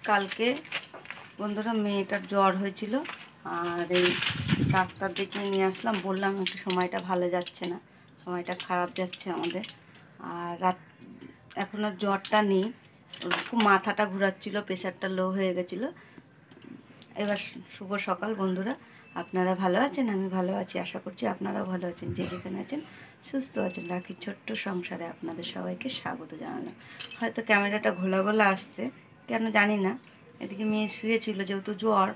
কালকে বন্ধুরা মেয়েটার জ্বর হয়েছিল, আর এই ডাক্তার দেখিয়ে নিয়ে আসলাম। বললাম একটু সময়টা ভালো যাচ্ছে না, সময়টা খারাপ যাচ্ছে আমাদের। আর এখন আর জ্বরটা নেই, খুব মাথাটা ঘোরাচ্ছিল, প্রেশারটা লো হয়ে গেছিলো। এবার শুভ সকাল বন্ধুরা, আপনারা ভালো আছেন? আমি ভালো আছি, আশা করছি আপনারাও ভালো আছেন। যে যেখানে আছেন সুস্থ আছেন। রাখির ছোট্ট সংসারে আপনাদের সবাইকে স্বাগত জানালাম। হয়তো ক্যামেরাটা ঘোলা ঘোলা আসছে, কেন জানি না। এদিকে মেয়ে শুয়েছিল, যেহেতু জ্বর,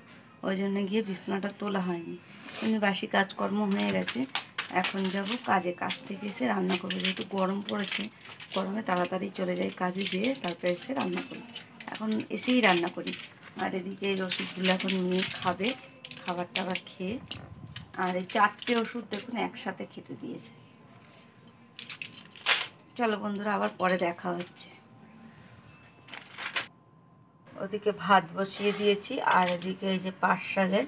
ওই জন্য গিয়ে বিছানাটা তোলা হয়নি। কিন্তু বাসি কাজকর্ম হয়ে গেছে। এখন যাব কাজে, কাজ থেকে এসে রান্না করবো। যেহেতু গরম পড়েছে, গরমে তাড়াতাড়ি চলে যাই কাজে, যেয়ে তারপরে এসে রান্না করি। এখন এসেই রান্না করি। আর এদিকে এই ওষুধগুলো এখন নিয়ে খাবে, খাবার টাবার খেয়ে। আর এই 4টে ওষুধ দেখুন একসাথে খেতে দিয়েছে। চলো বন্ধুরা, আবার পরে দেখা হচ্ছে। ওদিকে ভাত বসিয়ে দিয়েছি, আর এদিকে এই যে পাট শাকের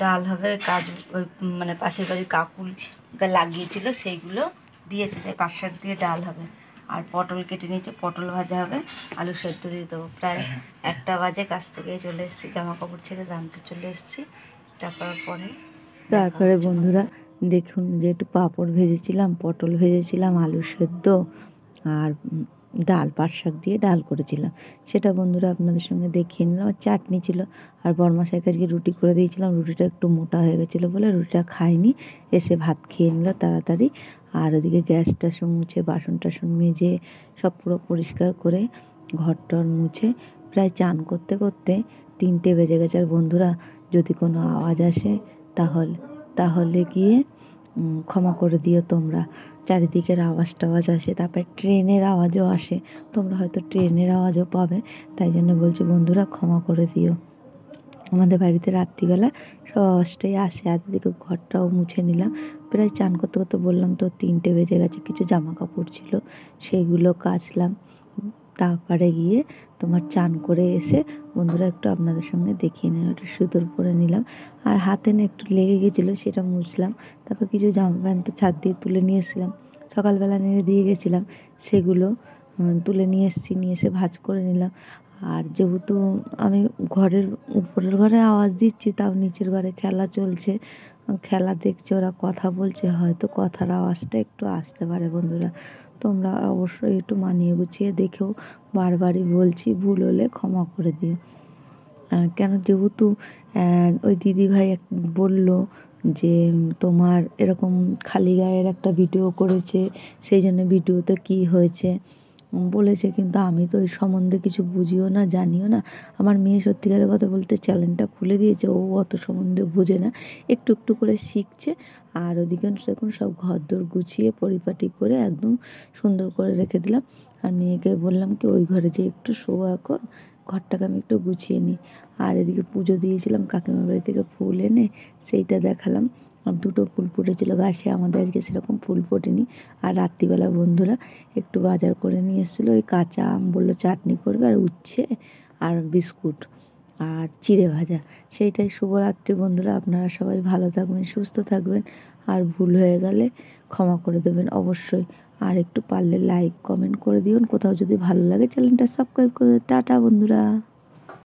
ডাল হবে। কাজু ওই মানে পাশের বাড়ির কাকুল লাগিয়েছিল, সেইগুলো দিয়েছে, সেই পাট শাক দিয়ে ডাল হবে। আর পটল কেটে নিয়েছে, পটল ভাজা হবে, আলু সেদ্ধ দিয়ে দেবো। প্রায় 1টা বাজে কাছ থেকে চলে এসেছি, জামা কাপড় ছেড়ে রাঁধতে চলে এসেছি। তারপরে বন্ধুরা দেখুন যে একটু পাঁপড় ভেজেছিলাম, পটল ভেজেছিলাম, আলু সেদ্ধ আর ডাল, পাট শাক দিয়ে ডাল করেছিলাম। সেটা বন্ধুরা আপনাদের সঙ্গে দেখিয়ে নিলাম। আর চাটনি ছিল। আর বরমাশাইকে আজকে রুটি করে দিয়েছিলাম, রুটিটা একটু মোটা হয়ে গেছিলো বলে রুটিটা খাইনি, এসে ভাত খেয়ে নিল তাড়াতাড়ি। আর ওদিকে গ্যাসটা মুছে, বাসন টাসন মেজে সব পুরো পরিষ্কার করে ঘর টর মুছে প্রায় চান করতে করতে 3টে বেজে গেছে। আর বন্ধুরা যদি কোনো আওয়াজ আসে তাহলে গিয়ে ক্ষমা করে দিও তোমরা। চারিদিকের আওয়াজ টাওয়াজ আসে, তারপরে ট্রেনের আওয়াজও আসে, তোমরা হয়তো ট্রেনের আওয়াজও পাবে। তাই জন্য বলছি বন্ধুরা, ক্ষমা করে দিও। আমাদের বাড়িতে রাত্রিবেলা সব আওয়াজটাই আসে। আর এদিকে ঘরটাও মুছে নিলাম। প্রায় চান করতে করতে বললাম তো 3টে বেজে গেছে। কিছু জামা কাপড় ছিল, সেইগুলো কাচলাম। তারপরে গিয়ে তোমার চান করে এসে বন্ধুরা একটু আপনাদের সঙ্গে দেখিয়ে নিলাম, একটু সিঁদুর পরে নিলাম। আর হাতে না একটু লেগে গেছিলো, সেটা মুছলাম। তারপর কিছু জামা প্যান্ট তো ছাদ দিয়ে তুলে নিয়ে এসেছিলাম, সকালবেলা নেড়ে দিয়ে গেছিলাম, সেগুলো তুলে নিয়ে এসেছি, নিয়ে এসে ভাঁজ করে নিলাম। আর যেহেতু আমি ঘরের উপরের ঘরে আওয়াজ দিচ্ছি, তাও নিচের ঘরে খেলা চলছে, খেলা দেখছে, ওরা কথা বলছে, হয়তো কথার আওয়াজটা একটু আসতে পারে বন্ধুরা। তোমরা অবশ্যই একটু মানিয়ে গুছিয়ে দেখেও, বারবারই বলছি, ভুল হলে ক্ষমা করে দিও। কেন, যেহেতু ওই দিদিভাই বলল যে তোমার এরকম খালি গায়ের একটা ভিডিও করেছে, সেই জন্য ভিডিওতে কী হয়েছে বলেছে। কিন্তু আমি তো ওই সম্বন্ধে কিছু বুঝিও না, জানিও না। আমার মেয়ে সত্যিকারের কথা বলতে চ্যানেলটা খুলে দিয়েছে, ও অত সম্বন্ধে বোঝে না, একটু একটু করে শিখছে। আর ওদিকে দেখুন সব ঘরদোর গুছিয়ে পরিপাটি করে একদম সুন্দর করে রেখে দিলাম। আর মেয়েকে বললাম কি, ওই ঘরে যে একটু শো, এখন ঘরটাকে আমি একটু গুছিয়ে নিই। আর এদিকে পুজো দিয়েছিলাম, কাকিমার বাড়ি থেকে ফুল এনে সেইটা দেখালাম। আর 2টো ফুল ফুটেছিল গাছে, আমাদের আজকে সেরকম ফুল ফোটেনি। আর রাত্রিবেলা বন্ধুরা একটু বাজার করে নিয়ে এসেছিলো, ওই কাঁচা আম বললো চাটনি করবে, আর উচ্ছে আর বিস্কুট আর চিড়ে ভাজা। সেইটাই। শুভরাত্রি বন্ধুরা, আপনারা সবাই ভালো থাকবেন, সুস্থ থাকবেন। আর ভুল হয়ে গেলে ক্ষমা করে দেবেন অবশ্যই। আর একটু পারলে লাইক কমেন্ট করে দিন, কোথাও যদি ভালো লাগে চ্যানেলটা সাবস্ক্রাইব করে। টাটা বন্ধুরা।